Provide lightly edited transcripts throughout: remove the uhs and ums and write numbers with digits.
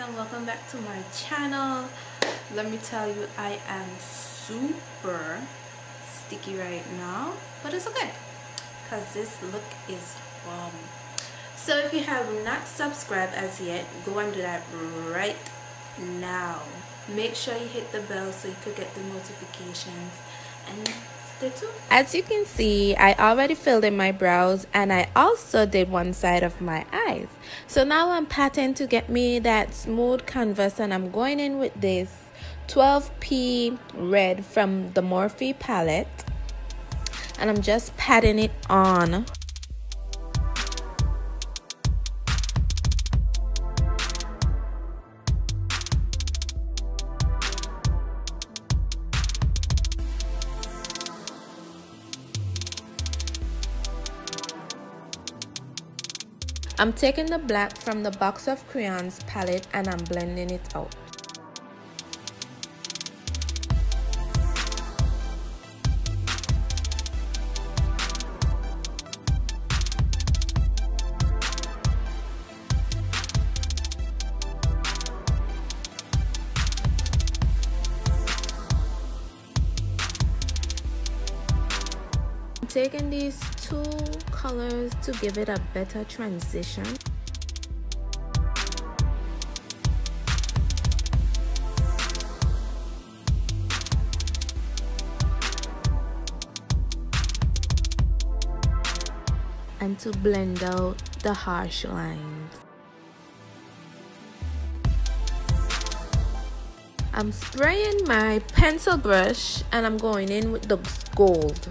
and welcome back to my channel. Let me tell you, I am super sticky right now, but it's okay because this look is bomb. So if you have not subscribed as yet, go and do that right now. Make sure you hit the bell so you could get the notifications and stay tuned. As you can see, I already filled in my brows and I also did one side of my eyes. So now I'm patting to get me that smooth canvas, and I'm going in with this 12P red from the Morphe palette, and I'm just patting it on. I'm taking the black from the box of crayons palette and I'm blending it out. I'm taking these two colors to give it a better transition. And to blend out the harsh lines. I'm spraying my pencil brush and I'm going in with the gold.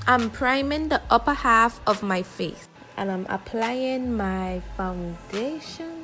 I'm priming the upper half of my face and I'm applying my foundation.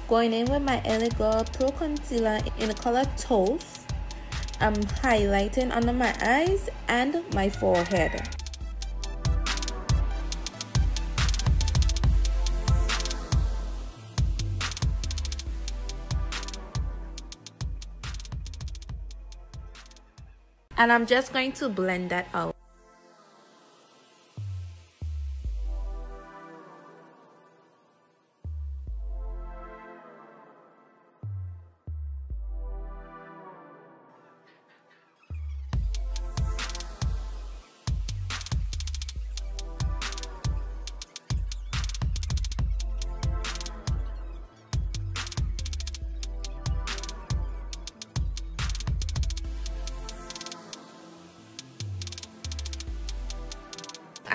Going in with my LA Girl Pro Concealer in the color Toast. I'm highlighting under my eyes and my forehead. And I'm just going to blend that out.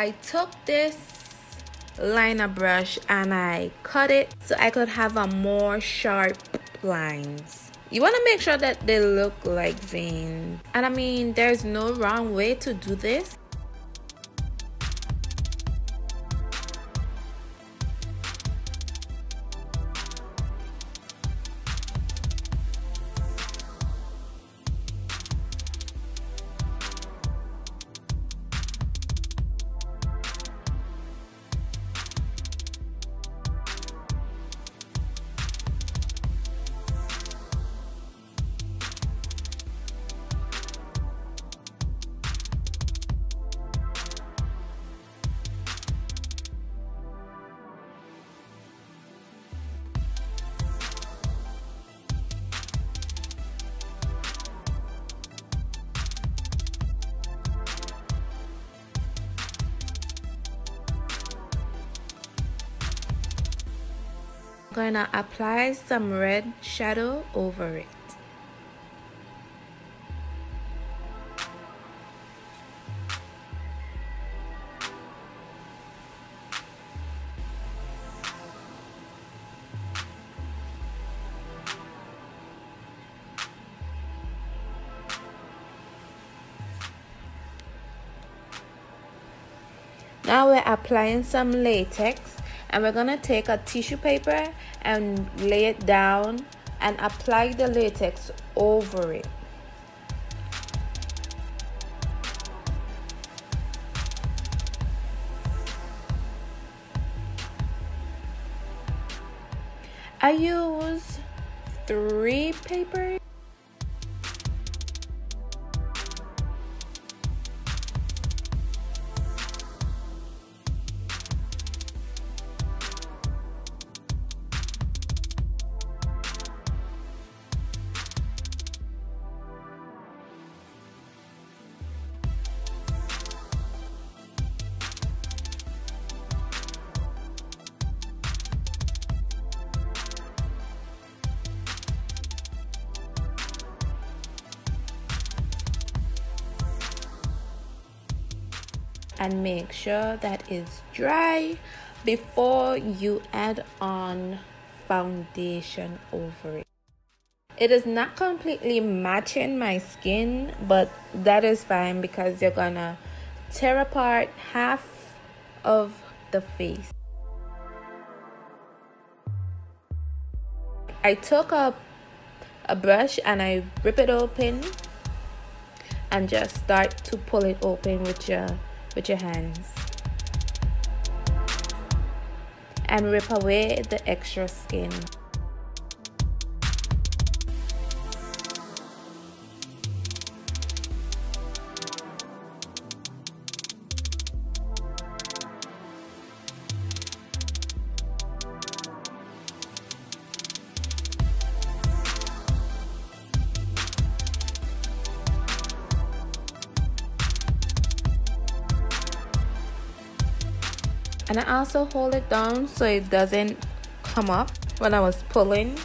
I took this liner brush and I cut it so I could have a more sharp lines. You want to make sure that they look like veins. And I mean, there's no wrong way to do this. gonna apply some red shadow over it. Now we're applying some latex, and we're gonna take a tissue paper and lay it down and apply the latex over it. I use 3 papers. And make sure that is dry before you add on foundation over it. It is not completely matching my skin, but that is fine because you're gonna tear apart half of the face. I took a brush and I rip it open and just start to pull it open with your hands and rip away the extra skin. And I also hold it down so it doesn't come up when I was pulling.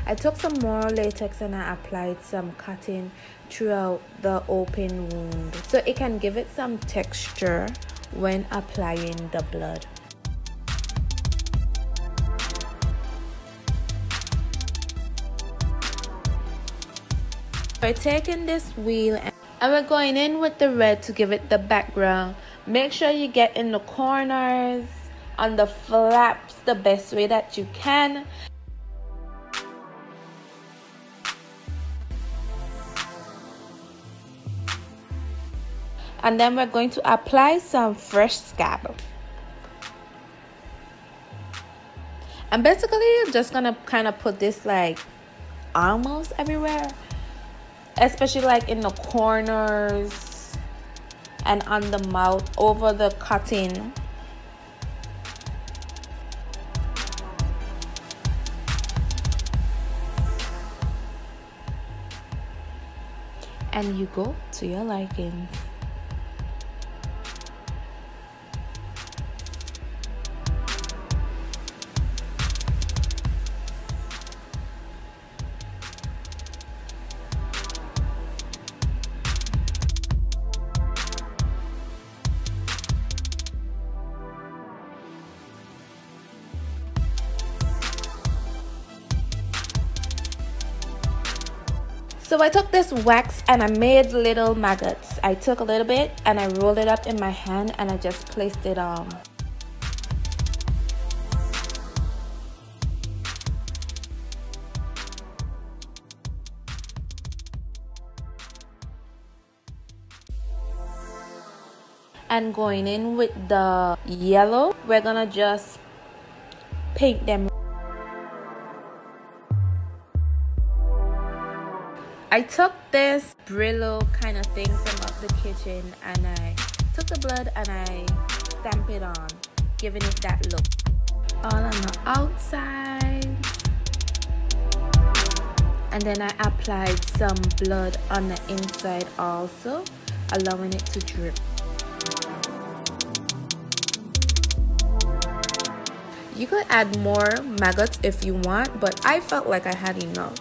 I took some more latex and I applied some cotton throughout the open wound so it can give it some texture when applying the blood. We're taking this wheel and we're going in with the red to give it the background. Make sure you get in the corners, on the flaps the best way that you can. And then we're going to apply some fresh scab. And basically you're just gonna kind of put this like almost everywhere, especially like in the corners and on the mouth over the cotton. And you go to your liking. So I took this wax and I made little maggots. I took a little bit and I rolled it up in my hand and I just placed it on. And going in with the yellow, we're gonna just paint them. I took this Brillo kind of thing from up the kitchen and I took the blood and I stamped it on, giving it that look. All on the outside. And then I applied some blood on the inside also, allowing it to drip. You could add more maggots if you want, but I felt like I had enough.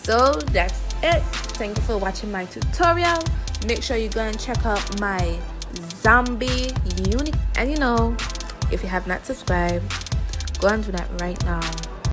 So that's it. Thank you for watching my tutorial. Make sure you go and check out my zombie unique, and you know, if you have not subscribed, go and do that right now.